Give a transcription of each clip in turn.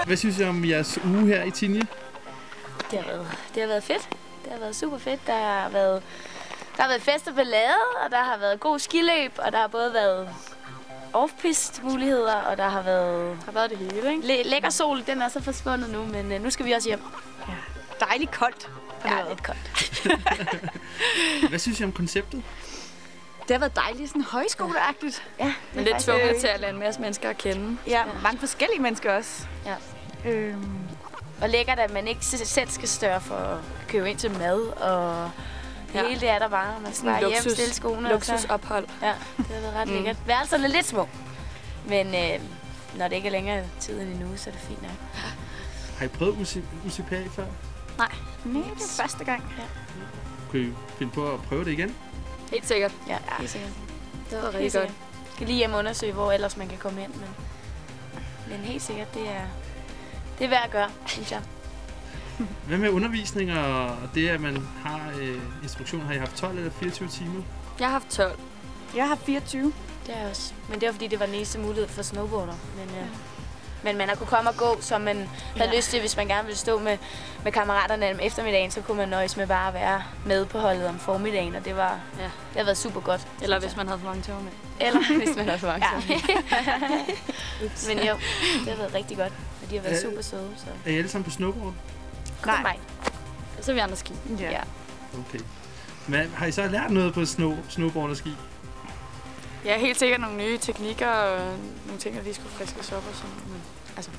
Hvad synes I om jeres uge her i Tinje? Det har været fedt. Det har været super fedt. Der har været fest og ballade, og der har været god skiløb, og der har både været off-pist muligheder, og der har været det hele, ikke? Lækker sol, den er så forsvundet nu, men nu skal vi også hjem. Ja. Dejligt koldt. Ja, lidt koldt. Hvad synes I om konceptet? Det har været dejligt, sådan højskoleagtigt. Ja, men det er tvunget til at lade en masse mennesker at kende. Ja, mange forskellige mennesker også. Ja. Og lækkert, at man ikke selv skal større for at købe ind til mad, og det hele det er der bare. Man skal bare hjem, stille skoene. Luksusophold. Ja, det har været ret lækkert. Værelserne er lidt små, men når det ikke er længere tid end en uge, så er det fint nok. Har I prøvet UCPA før? Nej, det er første gang. Ja. Kunne I finde på at prøve det igen? Helt sikkert. Ja, helt sikkert. Det var rigtig godt. Jeg skal lige hjem og undersøge, hvor ellers man kan komme ind, men helt sikkert, det er værd at gøre, synes jeg. Hvad med undervisning og det, at man har instruktion? Har I haft 12 eller 24 timer? Jeg har haft 12. Jeg har haft 24. Det er også. Men det var fordi, det var den eneste mulighed for snowboarder. Men man har kunne komme og gå, som man havde lyst til. Hvis man gerne ville stå med kammeraterne om eftermiddagen, så kunne man nøjes med bare at være med på holdet om formiddagen. Og det har været super godt. Eller hvis man havde for mange tøver med. Eller hvis man havde for mange tøver med. Men jo, det har været rigtig godt. Og de har været super søde. Så. Er I alle sammen på snowboard? Nej. Mig. Så er vi andre ski. Ja. Okay. Men har I så lært noget på snowboard og ski? Ja, helt sikkert nogle nye teknikker og nogle ting, der lige skulle friskes op og sådan. Men altså,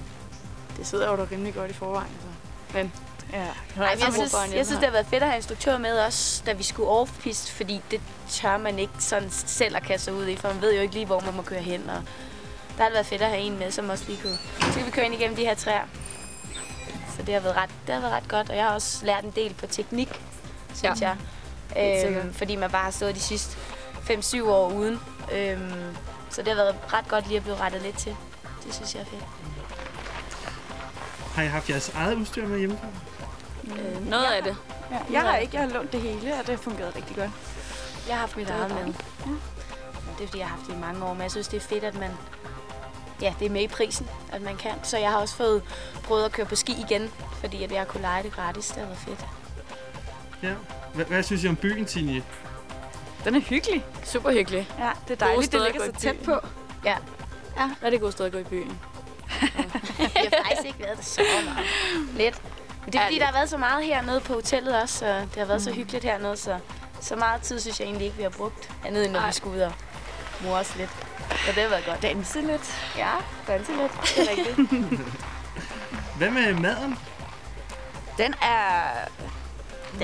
det sidder jo da rimelig godt i forvejen. Så. Men jeg synes, det har været fedt at have instruktører med os, da vi skulle off-pist, fordi det tør man ikke sådan selv at kaste sig ud i, for man ved jo ikke lige, hvor man må køre hen. Og der har det været fedt at have en med, som også lige kunne. Så kan vi køre ind igennem de her træer. Så det har været ret godt, og jeg har også lært en del på teknik, synes jeg. Fordi man bare har stået de sidste 5-7 år uden. Så det har været ret godt lige at blive rettet lidt til. Det synes jeg er fedt. Har I haft jeres eget udstyr med hjemmefra? Noget af det. Ja, jeg har ikke. Jeg har lånt det hele, og det har fungeret rigtig godt. Jeg har haft mit eget med. Ja. Det er fordi, jeg har haft det i mange år, men jeg synes, det er fedt, at man... Ja, det er med i prisen, at man kan. Så jeg har også prøvet at køre på ski igen, fordi at jeg kunne lege det gratis. Det har været fedt. Ja. Hvad synes I om byen, Tinje? Den er hyggelig. Super hyggelig. Ja, det er dejligt, det ligger så tæt på. Ja. Rigtig god sted at gå i byen. Jeg har faktisk ikke været der så meget. Lidt. Men det er fordi, der har været så meget hernede på hotellet også, og det har været så hyggeligt hernede, så meget tid synes jeg egentlig ikke, vi har brugt. Andet end når vi skulle ud og more os lidt. Så det har været godt. Danse lidt. Ja, danse lidt. Det er rigtigt. Hvad med maden? Den er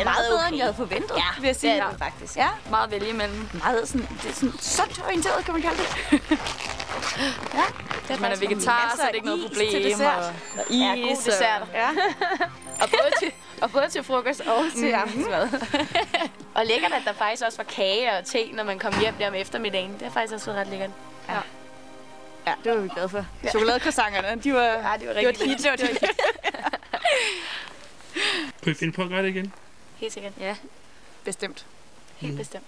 meget bedre, end jeg havde forventet, vil jeg sige. Det er den faktisk. Ja, meget vælge imellem. Meget sådan, det er sådan sundt orienteret, kan man kalde det. Ja. Hvis man er vegetar, så er det ikke noget problem. Til dessert. Og is. Ja, gode desserter. Ja. og både til frokost og til aftensmad. Og lækkert, at der faktisk også var kage og te, når man kom hjem der om eftermiddagen. Det har faktisk også været ret lækkert. Ja, det var vi glade for. Ja. Chokoladekroissanterne, de var rigtig hit. Kunne I finde på at gøre det igen? Helt sikkert. Ja, bestemt. Helt bestemt.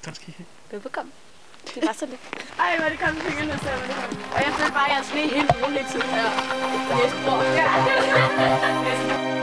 Tak skal I have. Velbekomme. Det var så lidt. Ej, hvor er det kommet fingrene, så var det kommet. Og jeg følte bare, at jeg sne helt roligt til. Ja. Næste år. Ja.